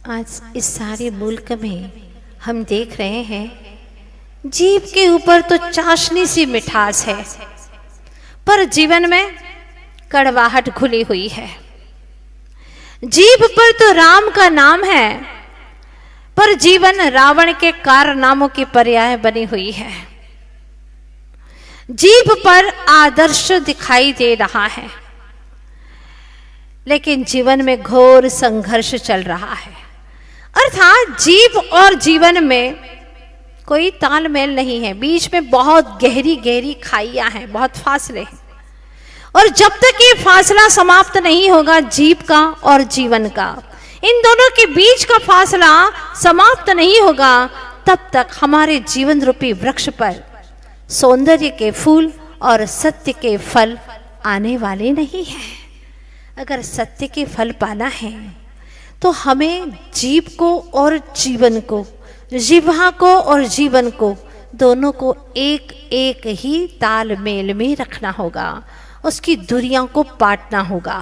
आज इस सारे मुल्क में हम देख रहे हैं, जीभ के ऊपर तो चाशनी सी मिठास है, पर जीवन में कड़वाहट घुली हुई है। जीभ पर तो राम का नाम है, पर जीवन रावण के कारनामों की पर्याय बनी हुई है। जीभ पर आदर्श दिखाई दे रहा है, लेकिन जीवन में घोर संघर्ष चल रहा है। अर्थात जीभ और जीवन में कोई तालमेल नहीं है, बीच में बहुत गहरी गहरी खाइयां हैं, बहुत फासले हैं। और जब तक ये फासला समाप्त नहीं होगा, जीभ का और जीवन का, इन दोनों के बीच का फासला समाप्त नहीं होगा, तब तक हमारे जीवन रूपी वृक्ष पर सौंदर्य के फूल और सत्य के फल आने वाले नहीं हैं। अगर सत्य के फल पाना है तो हमें जीभ को और जीवन को, जिह्वा को और जीवन को, दोनों को एक एक ही तालमेल में रखना होगा, उसकी दूरियों को पाटना होगा।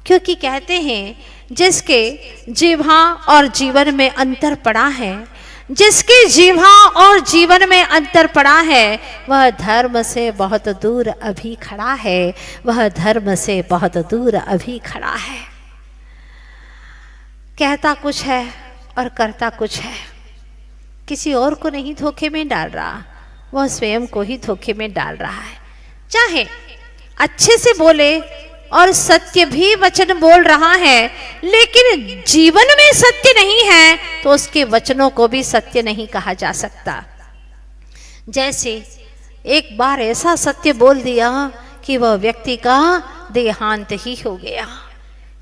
क्योंकि कहते हैं, जिसके जिह्वा और जीवन में अंतर पड़ा है, जिसके जिह्वा और जीवन में अंतर पड़ा है, वह धर्म से बहुत दूर अभी खड़ा है, वह धर्म से बहुत दूर अभी खड़ा है। कहता कुछ है और करता कुछ है, किसी और को नहीं धोखे में डाल रहा, वह स्वयं को ही धोखे में डाल रहा है। चाहे अच्छे से बोले और सत्य भी वचन बोल रहा है, लेकिन जीवन में सत्य नहीं है तो उसके वचनों को भी सत्य नहीं कहा जा सकता। जैसे एक बार ऐसा सत्य बोल दिया कि वह व्यक्ति का देहांत ही हो गया।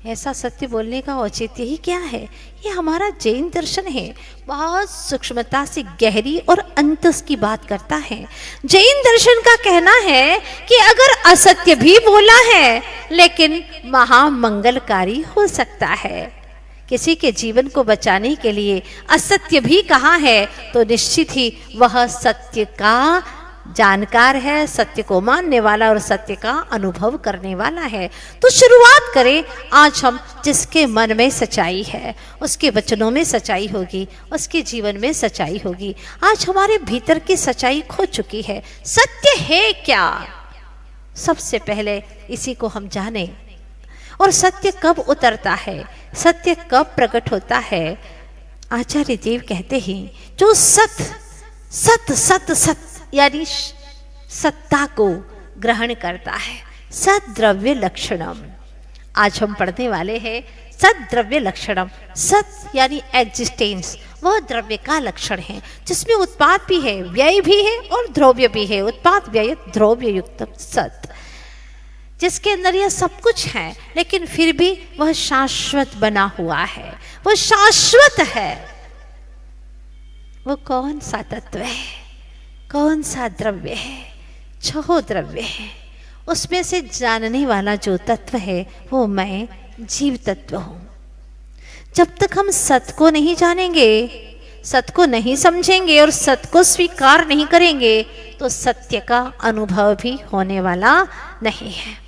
ऐसा सत्य बोलने का औचित्य ही क्या है? ये हमारा जैन दर्शन है, बहुत सूक्ष्मता से गहरी और अंतस की बात करता है। जैन दर्शन का कहना है कि अगर असत्य भी बोला है, लेकिन महामंगलकारी हो सकता है। किसी के जीवन को बचाने के लिए असत्य भी कहा है तो निश्चित ही वह सत्य का जानकार है, सत्य को मानने वाला और सत्य का अनुभव करने वाला है। तो शुरुआत करें, आज हम जिसके मन में सच्चाई है, उसके वचनों में सच्चाई होगी, उसके जीवन में सच्चाई होगी। आज हमारे भीतर की सच्चाई खो चुकी है। सत्य है क्या? सबसे पहले इसी को हम जाने। और सत्य कब उतरता है, सत्य कब प्रकट होता है? आचार्य देव कहते हैं, जो सत यानी सत्ता को ग्रहण करता है, सद्द्रव्य लक्षणम। आज हम पढ़ने वाले हैं सद्द्रव्य लक्षणम। सत यानी एग्जिस्टेंस, वह द्रव्य का लक्षण है जिसमें उत्पाद भी है, व्यय भी है और द्रव्य भी है। उत्पाद व्यय द्रव्य युक्त सत, जिसके अंदर यह सब कुछ है, लेकिन फिर भी वह शाश्वत बना हुआ है, वह शाश्वत है। वो कौन सा तत्व है, कौन सा द्रव्य है? छह द्रव्य है। उसमें से जानने वाला जो तत्व है वो मैं जीव तत्व हूं। जब तक हम सत को नहीं जानेंगे, सत को नहीं समझेंगे और सत को स्वीकार नहीं करेंगे, तो सत्य का अनुभव भी होने वाला नहीं है।